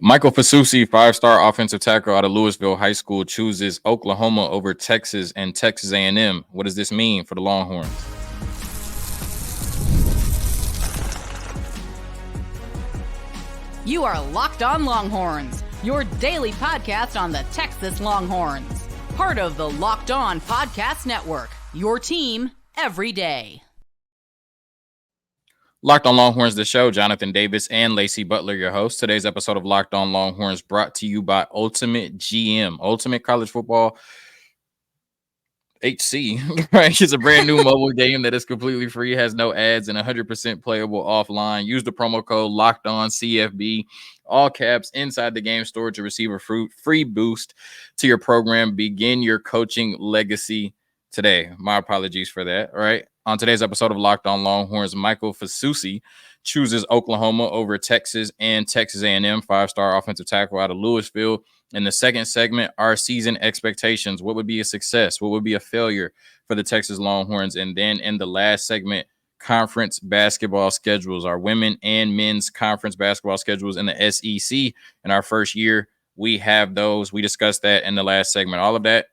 Michael Fasusi, five-star offensive tackle out of Louisville High School, chooses Oklahoma over Texas and Texas A&M. What does this mean for the Longhorns? You are Locked On Longhorns, your daily podcast on the Texas Longhorns. Part of the Locked On Podcast Network, your team every day. Locked On Longhorns, the show. Jonathan Davis and Lacey Butler, your host. Today's episode of Locked On Longhorns brought to you by Ultimate GM, Ultimate College Football HC. Right? It's a brand new mobile game that is completely free, has no ads, and 100% playable offline. Use the promo code Locked On CFB, all caps, inside the game store to receive a free boost to your program. Begin your coaching legacy today. My apologies for that. All right. On today's episode of Locked On Longhorns, Michael Fasusi chooses Oklahoma over Texas and Texas A&M, five-star offensive tackle out of Louisville. In the second segment, our season expectations. What would be a success? What would be a failure for the Texas Longhorns? And then in the last segment, conference basketball schedules, our women and men's conference basketball schedules in the SEC. In our first year, we have those. We discussed that in the last segment. All of that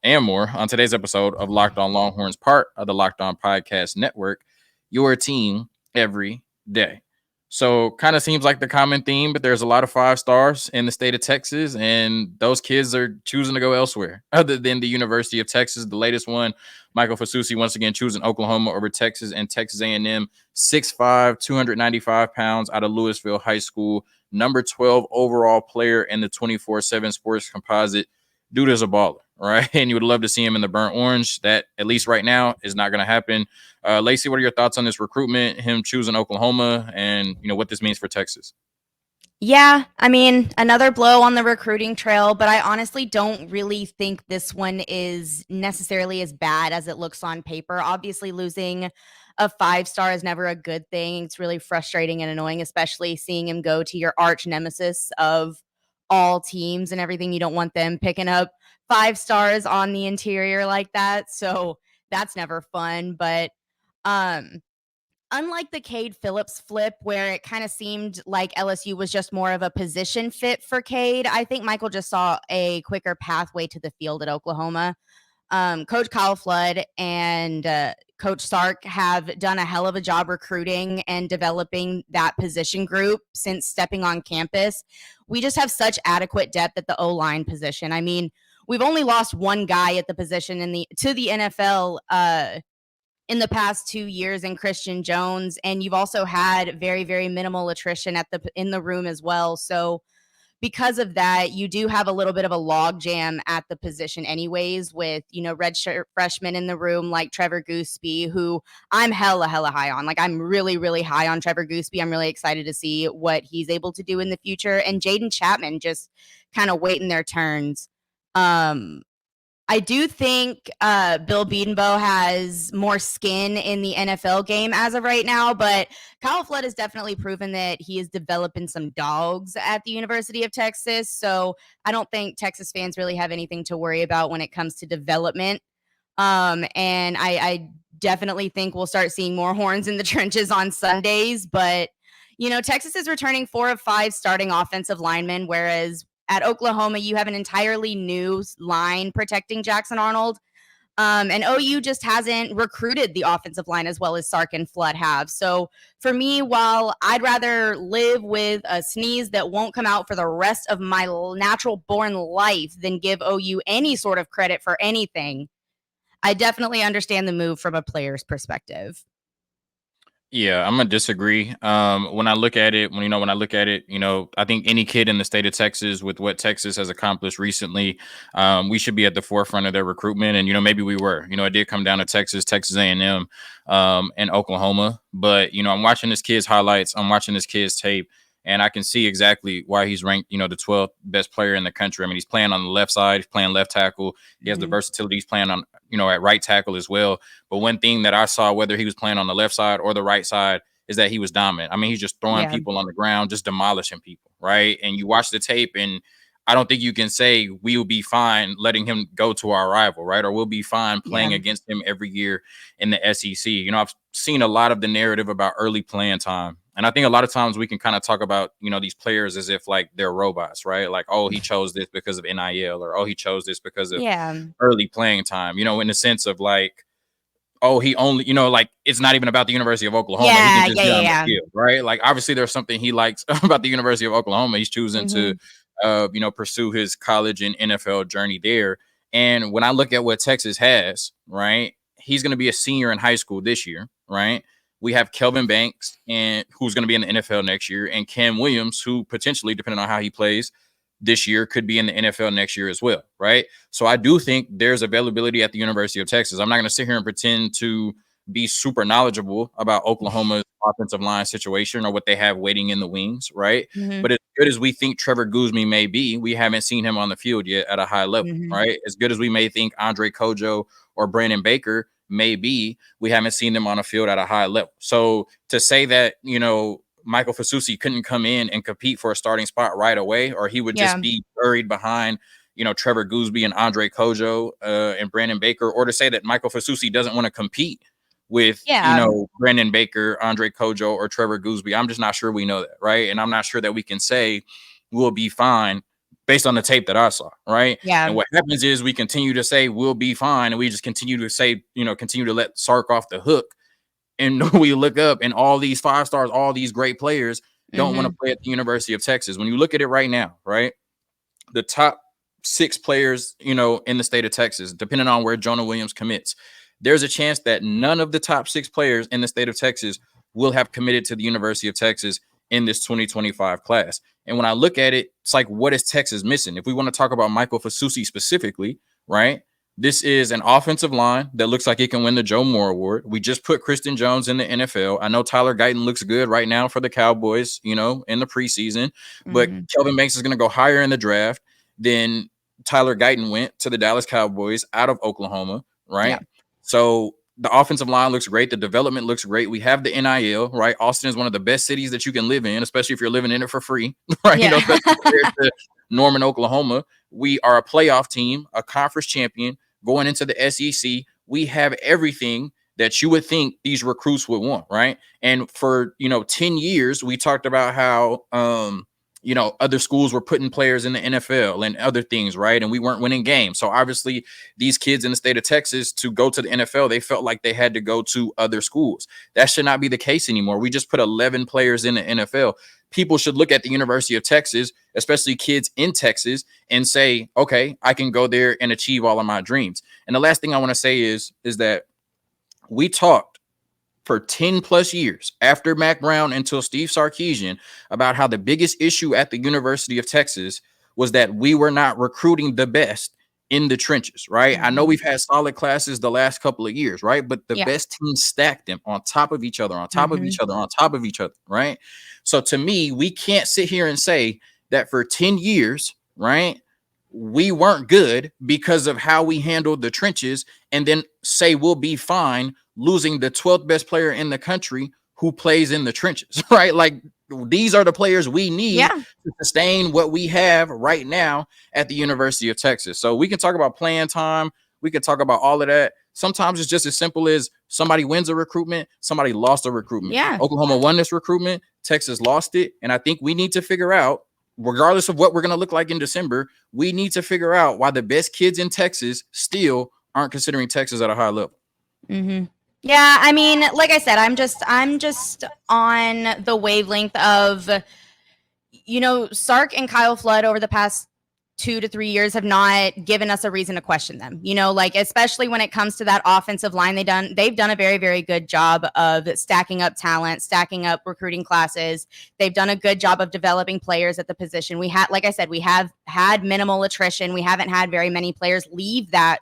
and more on today's episode of Locked On Longhorns, part of the Locked On Podcast Network, your team every day. So kind of seems like the common theme, but there's a lot of five stars in the state of Texas, and those kids are choosing to go elsewhere other than the University of Texas. The latest one, Michael Fasusi, once again choosing Oklahoma over Texas and Texas A&M, 6'5", 295 pounds out of Louisville High School, number 12 overall player in the 24/7 Sports Composite. Dude is a baller, right? And you would love to see him in the burnt orange. That, at least right now, is not going to happen. Lacey, what are your thoughts on this recruitment, him choosing Oklahoma, and what this means for Texas? Yeah, I mean, another blow on the recruiting trail, but I honestly don't really think this one is necessarily as bad as it looks on paper. Obviously, losing a five-star is never a good thing. It's really frustrating and annoying, especially seeing him go to your arch nemesis of all teams and everything. You don't want them picking up five stars on the interior like that. So that's never fun. But unlike the Cade Phillips flip, where it kind of seemed like LSU was just more of a position fit for Cade, I think Michael just saw a quicker pathway to the field at Oklahoma. Coach Kyle Flood and Coach Sark have done a hell of a job recruiting and developing that position group since stepping on campus. We just have such adequate depth at the O-line position. I mean, we've only lost one guy at the position to the NFL in the past 2 years in Christian Jones, and you've also had very, very minimal attrition in the room as well. So because of that, you do have a little bit of a log jam at the position anyways with, redshirt freshmen in the room like Trevor Gooseby, who I'm hella high on. Like, I'm really, really high on Trevor Gooseby. I'm really excited to see what he's able to do in the future. And Jaden Chapman just kind of waiting their turns. I do think Bill Bedenbaugh has more skin in the NFL game as of right now, but Kyle Flood has definitely proven that he is developing some dogs at the University of Texas. So I don't think Texas fans really have anything to worry about when it comes to development. And I definitely think we'll start seeing more horns in the trenches on Sundays. But, Texas is returning 4 of 5 starting offensive linemen, whereas at Oklahoma, you have an entirely new line protecting Jackson Arnold. And OU just hasn't recruited the offensive line as well as Sark and Flood have. So for me, while I'd rather live with a sneeze that won't come out for the rest of my natural born life than give OU any sort of credit for anything, I definitely understand the move from a player's perspective. Yeah, I'm gonna disagree. When I look at it, I think any kid in the state of Texas with what Texas has accomplished recently, we should be at the forefront of their recruitment. And maybe we were. It did come down to Texas A&M, and Oklahoma. But I'm watching this kid's highlights. I'm watching this kid's tape, and I can see exactly why he's ranked, the 12th best player in the country. I mean, he's playing on the left side, he's playing left tackle. He has the versatility. He's playing on, at right tackle as well. But one thing that I saw, whether he was playing on the left side or the right side, is that he was dominant. I mean, he's just throwing people on the ground, just demolishing people, right? And you watch the tape, and I don't think you can say we'll be fine letting him go to our rival, right? Or we'll be fine playing against him every year in the SEC. I've seen a lot of the narrative about early playing time And I think a lot of times we can kind of talk about, these players as if like they're robots, right? Like, oh, he chose this because of NIL, or oh, he chose this because of early playing time, in the sense of like, oh, he only, like, it's not even about the University of Oklahoma. He can just get on the field, right? Like, obviously there's something he likes about the University of Oklahoma. He's choosing to, pursue his college and NFL journey there. And when I look at what Texas has, right, he's going to be a senior in high school this year, right? We have Kelvin Banks, and who's going to be in the NFL next year, and Cam Williams, who potentially, depending on how he plays this year, could be in the NFL next year as well, right? So I do think there's availability at the University of Texas. I'm not going to sit here and pretend to be super knowledgeable about Oklahoma's offensive line situation or what they have waiting in the wings, right? But as good as we think Trevor Guzman may be, we haven't seen him on the field yet at a high level, right? As good as we may think Andre Kojo or Brandon Baker may be, we haven't seen them on a field at a high level. So to say that, Michael Fasusi couldn't come in and compete for a starting spot right away, or he would just be buried behind, Trevor Gooseby and Andre Kojo and Brandon Baker, or to say that Michael Fasusi doesn't want to compete with, Brandon Baker, Andre Kojo, or Trevor Gooseby. I'm just not sure we know that, right? And I'm not sure that we can say we'll be fine based on the tape that I saw, right? Yeah. And what happens is we continue to say we'll be fine, and we just continue to say, continue to let Sark off the hook. And we look up, and all these 5 stars, all these great players don't want to play at the University of Texas. When you look at it right now, right, the top 6 players, in the state of Texas, depending on where Jonah Williams commits, there's a chance that none of the top 6 players in the state of Texas will have committed to the University of Texas in this 2025 class. And when I look at it, it's like, what is Texas missing? If we want to talk about Michael Fasusi specifically, right? This is an offensive line that looks like it can win the Joe Moore Award. We just put Kristen Jones in the NFL. I know Tyler Guyton looks good right now for the Cowboys, in the preseason, but Kelvin Banks is going to go higher in the draft than Tyler Guyton went to the Dallas Cowboys out of Oklahoma, right? Yeah. So the offensive line looks great. The development looks great. We have the NIL, right? Austin is one of the best cities that you can live in, especially if you're living in it for free, right? Yeah. Compared to Norman, Oklahoma. We are a playoff team, a conference champion, going into the SEC. We have everything that you would think these recruits would want, right? And for, 10 years, we talked about how, other schools were putting players in the NFL and other things, right? And we weren't winning games. So obviously these kids in the state of Texas, to go to the NFL, they felt like they had to go to other schools. That should not be the case anymore. We just put 11 players in the NFL. People should look at the University of Texas, especially kids in Texas, and say, okay, I can go there and achieve all of my dreams. And the last thing I want to say is that we talked for 10 plus years after Mac Brown until Steve Sarkisian about how the biggest issue at the University of Texas was that we were not recruiting the best in the trenches, right? I know we've had solid classes the last couple of years, right? But the best teams stacked them on top of each other, on top of each other, on top of each other, right? So to me, we can't sit here and say that for 10 years, right, we weren't good because of how we handled the trenches, and then say we'll be fine losing the 12th best player in the country who plays in the trenches, right? Like, these are the players we need to sustain what we have right now at the University of Texas. So we can talk about playing time. We can talk about all of that. Sometimes it's just as simple as somebody wins a recruitment, somebody lost a recruitment. Yeah. Oklahoma won this recruitment, Texas lost it. And I think we need to figure out, regardless of what we're going to look like in December, we need to figure out why the best kids in Texas still aren't considering Texas at a high level. Yeah, I mean, like I said, I'm just on the wavelength of, Sark and Kyle Flood over the past 2 to 3 years have not given us a reason to question them. Especially when it comes to that offensive line, they've done a very, very good job of stacking up talent, stacking up recruiting classes. They've done a good job of developing players at the position. We have had minimal attrition. We haven't had very many players leave that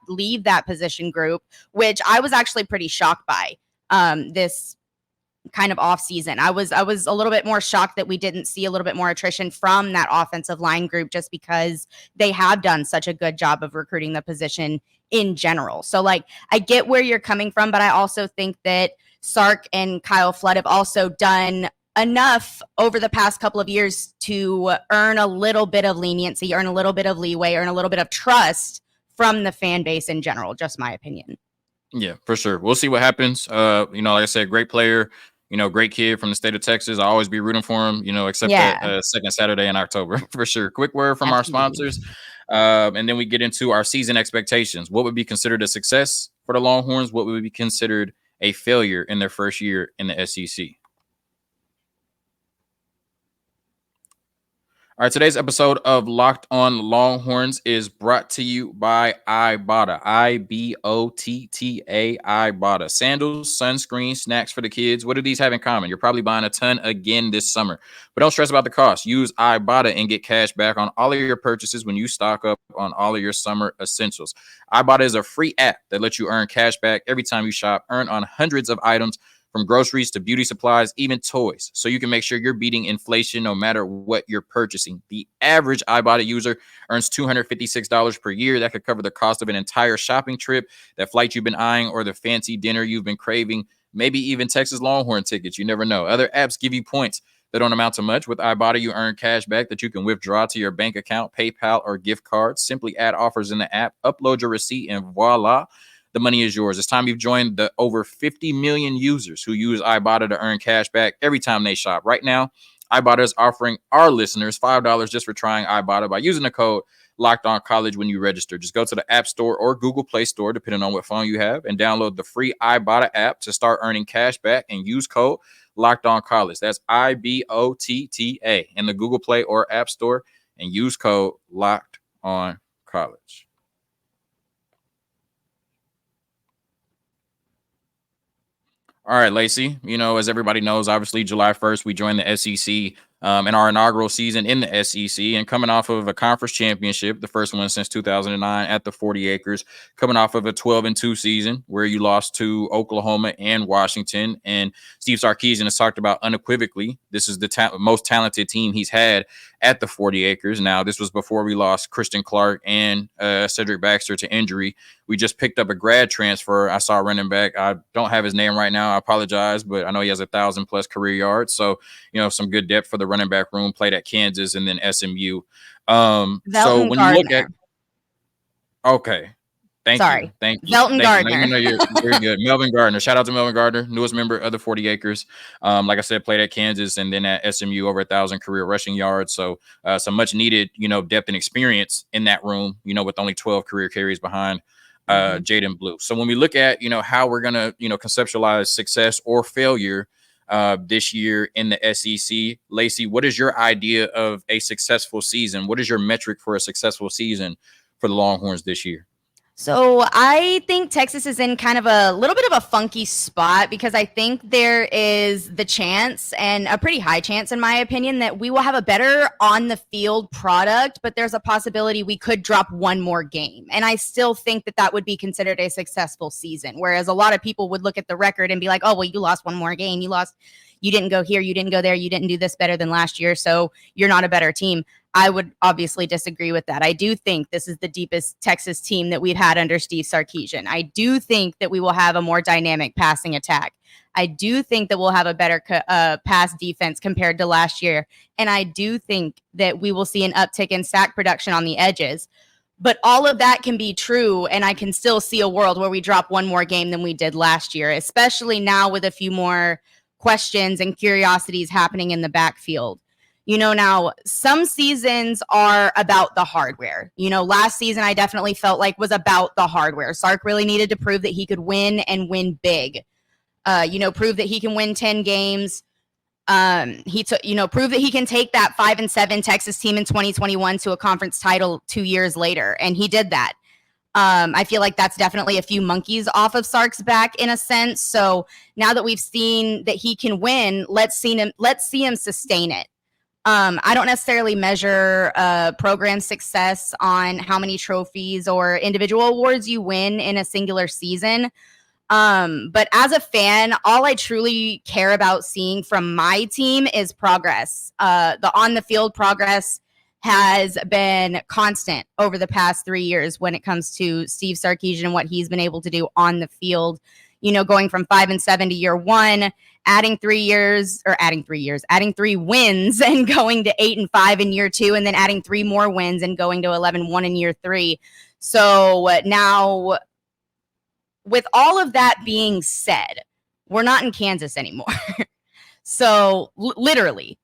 position group, which I was actually pretty shocked by this kind of off season. I was a little bit more shocked that we didn't see a little bit more attrition from that offensive line group, just because they have done such a good job of recruiting the position in general. So I get where you're coming from, but I also think that Sark and Kyle Flood have also done enough over the past couple of years to earn a little bit of leniency, earn a little bit of leeway, earn a little bit of trust from the fan base in general. Just my opinion. Yeah, for sure. We'll see what happens. Like I said, great player. Great kid from the state of Texas. I'll always be rooting for him, except that second Saturday in October for sure. Quick word from our sponsors. And then we get into our season expectations. What would be considered a success for the Longhorns? What would be considered a failure in their first year in the SEC? All right, today's episode of Locked On Longhorns is brought to you by Ibotta, Ibotta, Ibotta. Sandals, sunscreen, snacks for the kids. What do these have in common? You're probably buying a ton again this summer, but don't stress about the cost. Use Ibotta and get cash back on all of your purchases when you stock up on all of your summer essentials. Ibotta is a free app that lets you earn cash back every time you shop. Earn on hundreds of items, from groceries to beauty supplies, even toys, so you can make sure you're beating inflation no matter what you're purchasing. The average Ibotta user earns $256 per year. That could cover the cost of an entire shopping trip, that flight you've been eyeing, or the fancy dinner you've been craving, maybe even Texas Longhorn tickets. You never know. Other apps give you points that don't amount to much. With Ibotta, you earn cash back that you can withdraw to your bank account, PayPal, or gift cards. Simply add offers in the app, upload your receipt, and voila, the money is yours. It's time you've joined the over 50 million users who use Ibotta to earn cash back every time they shop. Right now, Ibotta is offering our listeners $5 just for trying Ibotta by using the code LOCKEDONCollege when you register. Just go to the App Store or Google Play Store, depending on what phone you have, and download the free Ibotta app to start earning cash back and use code LOCKEDONCollege. That's IBOTTA in the Google Play or App Store, and use code LOCKEDONCollege. All right, Lacey, as everybody knows, obviously July 1st, we joined the SEC in our inaugural season in the SEC, and coming off of a conference championship, the first one since 2009 at the 40 acres, coming off of a 12-2 season where you lost to Oklahoma and Washington. And Steve Sarkisian has talked about unequivocally, this is the most talented team he's had at the 40 acres. Now, this was before we lost Christian Clark and Cedric Baxter to injury. We just picked up a grad transfer. I saw a running back. I don't have his name right now. I apologize, but I know he has 1,000+ career yards. So, some good depth for the running back room. Played at Kansas and then SMU. So when you look at, okay. Thank you. Melton Gardner. You're good. Melvin Gardner. Shout out to Melvin Gardner, newest member of the 40 acres. Like I said, played at Kansas and then at SMU, over 1,000 career rushing yards. So some much needed, depth and experience in that room, with only 12 career carries behind Jaden Blue. So when we look at, how we're going to, conceptualize success or failure this year in the SEC, Lacey, what is your idea of a successful season? What is your metric for a successful season for the Longhorns this year? So I think Texas is in kind of a little bit of a funky spot, because I think there is the chance, and a pretty high chance in my opinion, that we will have a better on the field product, but there's a possibility we could drop one more game. And I still think that that would be considered a successful season. Whereas a lot of people would look at the record and be like, oh, well, you lost one more game. You didn't go here. You didn't go there. You didn't do this better than last year. So you're not a better team. I would obviously disagree with that. I do think this is the deepest Texas team that we've had under Steve Sarkisian. I do think that we will have a more dynamic passing attack. I do think that we'll have a better pass defense compared to last year. And I do think that we will see an uptick in sack production on the edges. But all of that can be true, and I can still see a world where we drop one more game than we did last year, especially now with a few more questions and curiosities happening in the backfield. Now some seasons are about the hardware. Last season I definitely felt like was about the hardware. Sark really needed to prove that he could win and win big. Prove that he can win 10 games. Prove that he can take that 5-7 Texas team in 2021 to a conference title 2 years later. And he did that. I feel like that's definitely a few monkeys off of Sark's back in a sense. So now that we've seen that he can win, let's see him sustain it. I don't necessarily measure program success on how many trophies or individual awards you win in a singular season. But as a fan, all I truly care about seeing from my team is progress. The on the field progress has been constant over the past 3 years when it comes to Steve Sarkisian and what he's been able to do on the field. Going from 5-7 to year one, adding 3 wins and going to 8-5 in year two, and then adding 3 more wins and going to 11-1 in year three. So now, with all of that being said, we're not in Kansas anymore. So literally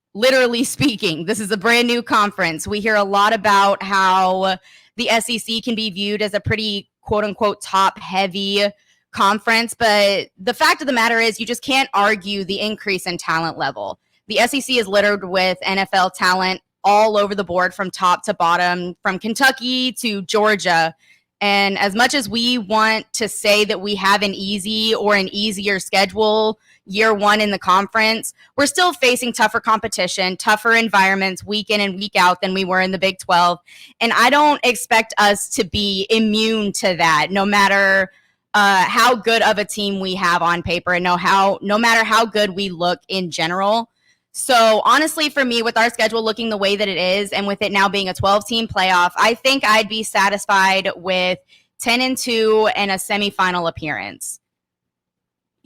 speaking, this is a brand new conference. We hear a lot about how the SEC can be viewed as a pretty quote unquote top heavy conference. But the fact of the matter is you just can't argue the increase in talent level. The SEC is littered with NFL talent all over the board from top to bottom, from Kentucky to Georgia. And as much as we want to say that we have an easy or an easier schedule year one in the conference, we're still facing tougher competition, tougher environments week in and week out than we were in the Big 12. And I don't expect us to be immune to that, no matter how good of a team we have on paper and no matter how good we look in general. So honestly, for me, with our schedule looking the way that it is, and with it now being a 12-team playoff, I think I'd be satisfied with 10-2 and a semifinal appearance.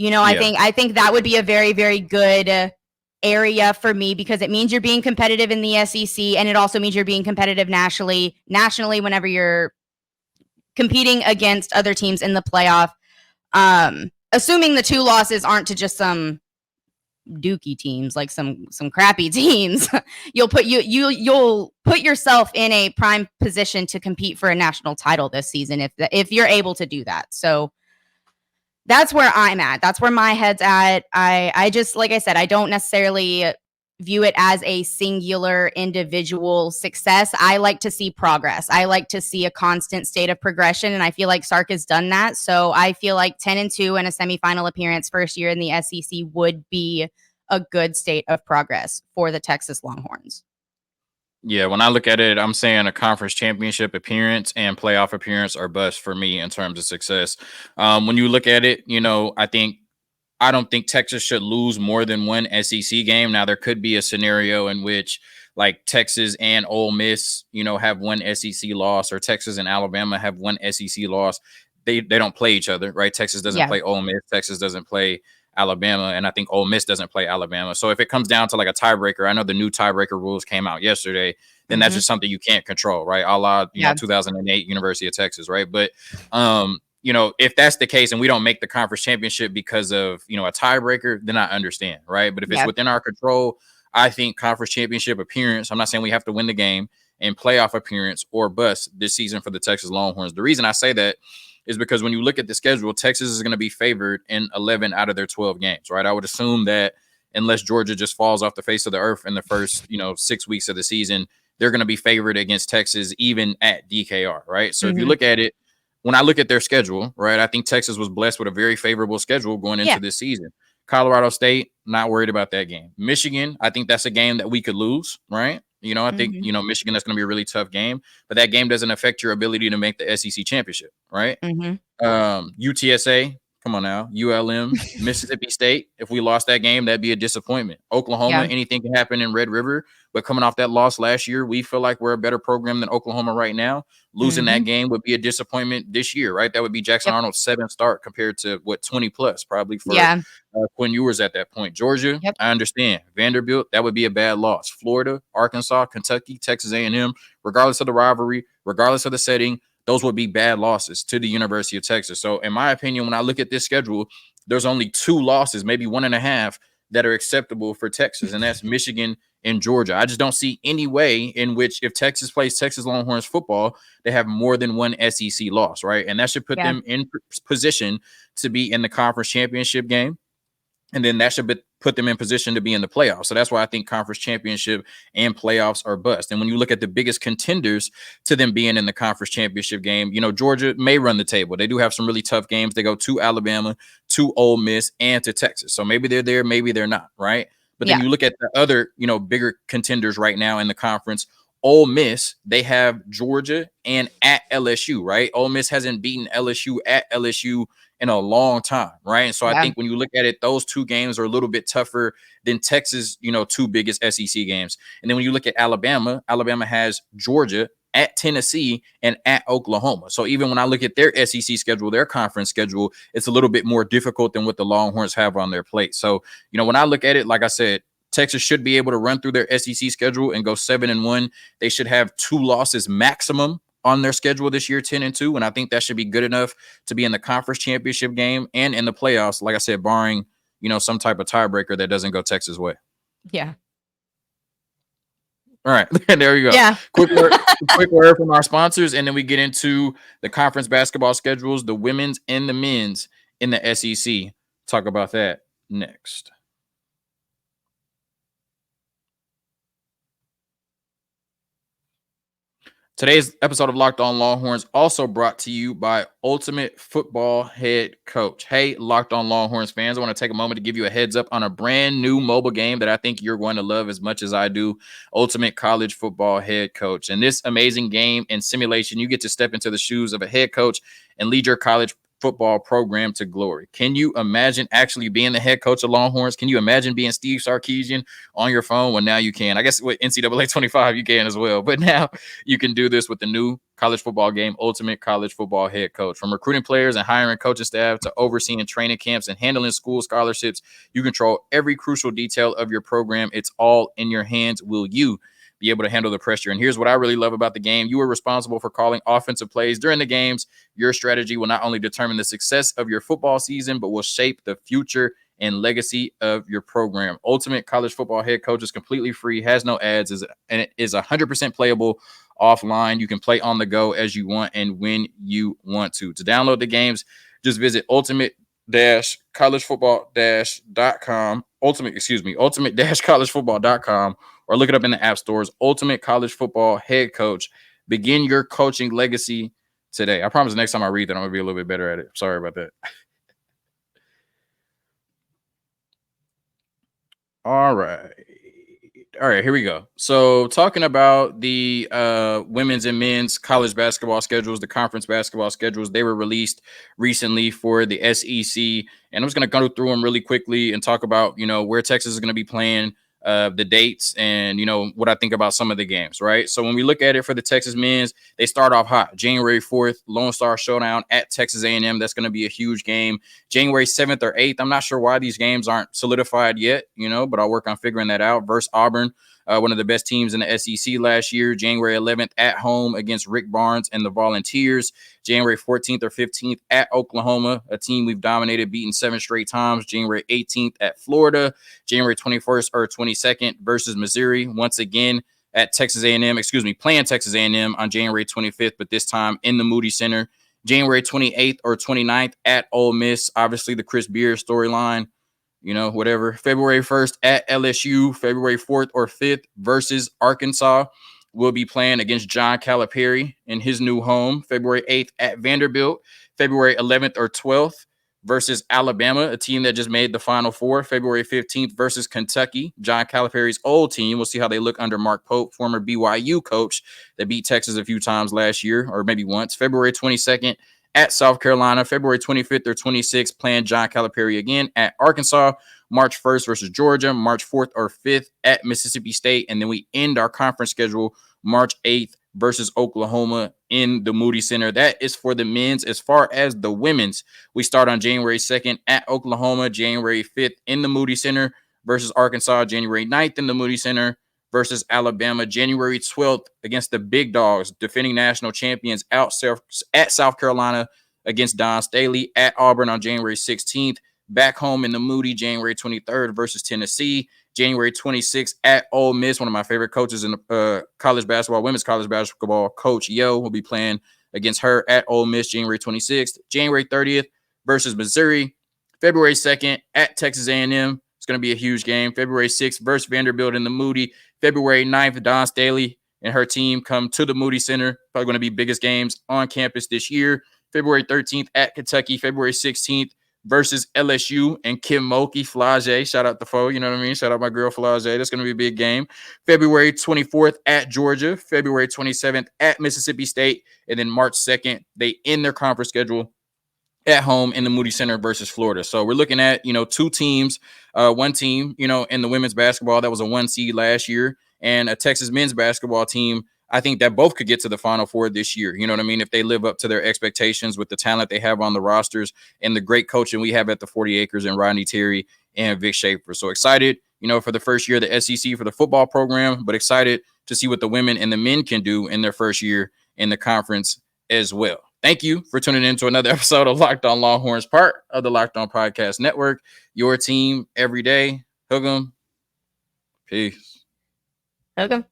I think that would be a very, very good area for me, because it means you're being competitive in the SEC, and it also means you're being competitive nationally whenever you're competing against other teams in the playoff. Assuming the 2 losses aren't to just some dookie teams, like some crappy teams, you'll put yourself in a prime position to compete for a national title this season if you're able to do that. So that's where I'm at. That's where my head's at. I just, like I said, I don't necessarily view it as a singular individual success. I like to see progress. I like to see a constant state of progression, and I feel like Sark has done that. So I feel like 10-2 and a semifinal appearance first year in the SEC would be a good state of progress for the Texas Longhorns. Yeah, when I look at it, I'm saying a conference championship appearance and playoff appearance are bust for me in terms of success. When you look at it, I don't think Texas should lose more than one SEC game. Now, there could be a scenario in which like Texas and Ole Miss, have one SEC loss, or Texas and Alabama have one SEC loss. They don't play each other, right? Texas doesn't play Ole Miss. Texas doesn't play Alabama, and I think Ole Miss doesn't play Alabama. So if it comes down to like a tiebreaker, I know the new tiebreaker rules came out yesterday, then that's just something you can't control, right? A la, 2008 University of Texas, right? But if that's the case and we don't make the conference championship because of, a tiebreaker, then I understand, right? But if it's within our control, I think conference championship appearance, I'm not saying we have to win the game, and playoff appearance or bust this season for the Texas Longhorns. The reason I say that is because when you look at the schedule, Texas is going to be favored in 11 out of their 12 games, right? I would assume that unless Georgia just falls off the face of the earth in the first, 6 weeks of the season, they're going to be favored against Texas, even at DKR, right? So if you look at it, when I look at their schedule, right, I think Texas was blessed with a very favorable schedule going into this season. Colorado State, not worried about that game. Michigan, I think that's a game that we could lose, right? I think, Michigan, that's going to be a really tough game, but that game doesn't affect your ability to make the SEC championship, right? UTSA, come on now, ULM, Mississippi State. If we lost that game, that'd be a disappointment. Oklahoma, anything can happen in Red River, but coming off that loss last year, we feel like we're a better program than Oklahoma right now. Losing that game would be a disappointment this year, right? That would be Jackson Arnold's 7th start compared to 20 plus probably for Quinn Ewers at that point. Georgia, I understand. Vanderbilt, that would be a bad loss. Florida, Arkansas, Kentucky, Texas A&M, regardless of the rivalry, regardless of the setting, those would be bad losses to the University of Texas. So in my opinion, when I look at this schedule, there's only 2 losses, maybe 1.5, that are acceptable for Texas, and that's Michigan and Georgia. I just don't see any way in which, if Texas plays Texas Longhorns football, they have more than one SEC loss, right? And that should put them in position to be in the conference championship game. And then that should put them in position to be in the playoffs. So that's why I think conference championship and playoffs are bust. And when you look at the biggest contenders to them being in the conference championship game, Georgia may run the table. They do have some really tough games. They go to Alabama, to Ole Miss, and to Texas. So maybe they're there, maybe they're not, right? But then you look at the other, bigger contenders right now in the conference. Ole Miss, they have Georgia and at LSU, right? Ole Miss hasn't beaten LSU at LSU in a long time, right? And so I think when you look at it, those 2 games are a little bit tougher than Texas, 2 biggest SEC games. And then when you look at Alabama, Alabama has Georgia, at Tennessee, and at Oklahoma. So even when I look at their SEC schedule, their conference schedule, it's a little bit more difficult than what the Longhorns have on their plate. So, when I look at it, like I said, Texas should be able to run through their SEC schedule and go 7-1. They should have 2 losses maximum on their schedule this year, 10-2. And I think that should be good enough to be in the conference championship game and in the playoffs. Like I said, barring, some type of tiebreaker that doesn't go Texas' way. Yeah. All right, there you go. Yeah. Quick word from our sponsors, and then we get into the conference basketball schedules, the women's and the men's in the SEC. Talk about that next. Today's episode of Locked On Longhorns also brought to you by Ultimate Football Head Coach. Hey, Locked On Longhorns fans, I want to take a moment to give you a heads up on a brand new mobile game that I think you're going to love as much as I do, Ultimate College Football Head Coach. In this amazing game and simulation, you get to step into the shoes of a head coach and lead your college football program to glory. Can you imagine actually being the head coach of Longhorns? Can you imagine being Steve Sarkisian on your phone? Well, now you can. I guess with NCAA 25, you can as well. But now you can do this with the new college football game, Ultimate College Football Head Coach. From recruiting players and hiring coaching staff to overseeing training camps and handling school scholarships, you control every crucial detail of your program. It's all in your hands. Will you be able to handle the pressure? And here's what I really love about the game. You are responsible for calling offensive plays during the games. Your strategy will not only determine the success of your football season, but will shape the future and legacy of your program. Ultimate College Football Head Coach is completely free, has no ads, and it is 100% playable offline. You can play on the go as you want and when you want to. To download the games, just visit ultimate-collegefootball.com, ultimate-collegefootball.com, or look it up in the app stores. Ultimate College Football Head Coach. Begin your coaching legacy today. I promise the next time I read that, I'm going to be a little bit better at it. Sorry about that. All right, here we go. So talking about the women's and men's college basketball schedules, the conference basketball schedules, they were released recently for the SEC. And I'm just going to go through them really quickly and talk about, where Texas is going to be playing, the dates, and what I think about some of the games, right? So when we look at it for the Texas men's, they start off hot. January 4th, Lone Star Showdown at Texas A&M. That's going to be a huge game. January 7th or 8th, I'm not sure why these games aren't solidified yet, but I'll work on figuring that out. Versus Auburn, one of the best teams in the SEC last year. January 11th at home against Rick Barnes and the Volunteers. January 14th or 15th at Oklahoma, a team we've dominated, beaten 7 straight times. January 18th at Florida. January 21st or 22nd versus Missouri. Once again at Texas A&M, playing Texas A&M on January 25th, but this time in the Moody Center. January 28th or 29th at Ole Miss. Obviously the Chris Beard storyline, whatever. February 1st at LSU. February 4th or 5th versus Arkansas. We'll be playing against John Calipari in his new home. February 8th at Vanderbilt. February 11th or 12th versus Alabama, a team that just made the Final Four. February 15th versus Kentucky, John Calipari's old team. We'll see how they look under Mark Pope, former BYU coach that beat Texas a few times last year, or maybe once. February 22nd at South Carolina. February 25th or 26th playing John Calipari again at Arkansas. March 1st versus Georgia. March 4th or 5th at Mississippi State. And then we end our conference schedule March 8th versus Oklahoma in the Moody Center. That is for the men's. As far as the women's, we start on January 2nd at Oklahoma, January 5th in the Moody Center versus Arkansas, January 9th in the Moody Center versus Alabama, January 12th against the big dogs, defending national champions at South Carolina against Don Staley, at Auburn on January 16th, back home in the Moody, January 23rd versus Tennessee, January 26th at Ole Miss. One of my favorite coaches in college basketball, women's college basketball, Coach Yo, will be playing against her at Ole Miss, January 26th. January 30th versus Missouri. February 2nd at Texas A&M. It's going to be a huge game. February 6th versus Vanderbilt in the Moody. February 9th, Don Staley and her team come to the Moody Center. Probably going to be biggest games on campus this year. February 13th at Kentucky. February 16th versus LSU and Kim Mulkey, Flage. Shout out the foe, you know what I mean? Shout out my girl Flage. That's going to be a big game. February 24th at Georgia. February 27th at Mississippi State. And then March 2nd, they end their conference schedule at home in the Moody Center versus Florida. So we're looking at, two teams, one team, in the women's basketball that was a 1 seed last year, and a Texas men's basketball team. I think that both could get to the Final Four this year. You know what I mean? If they live up to their expectations with the talent they have on the rosters and the great coaching we have at the 40 Acres and Rodney Terry and Vic Schaefer. So excited, for the first year of the SEC for the football program, but excited to see what the women and the men can do in their first year in the conference as well. Thank you for tuning in to another episode of Locked On Longhorns, part of the Locked On Podcast Network. Your team every day. Hook 'em. Peace. Hook 'em.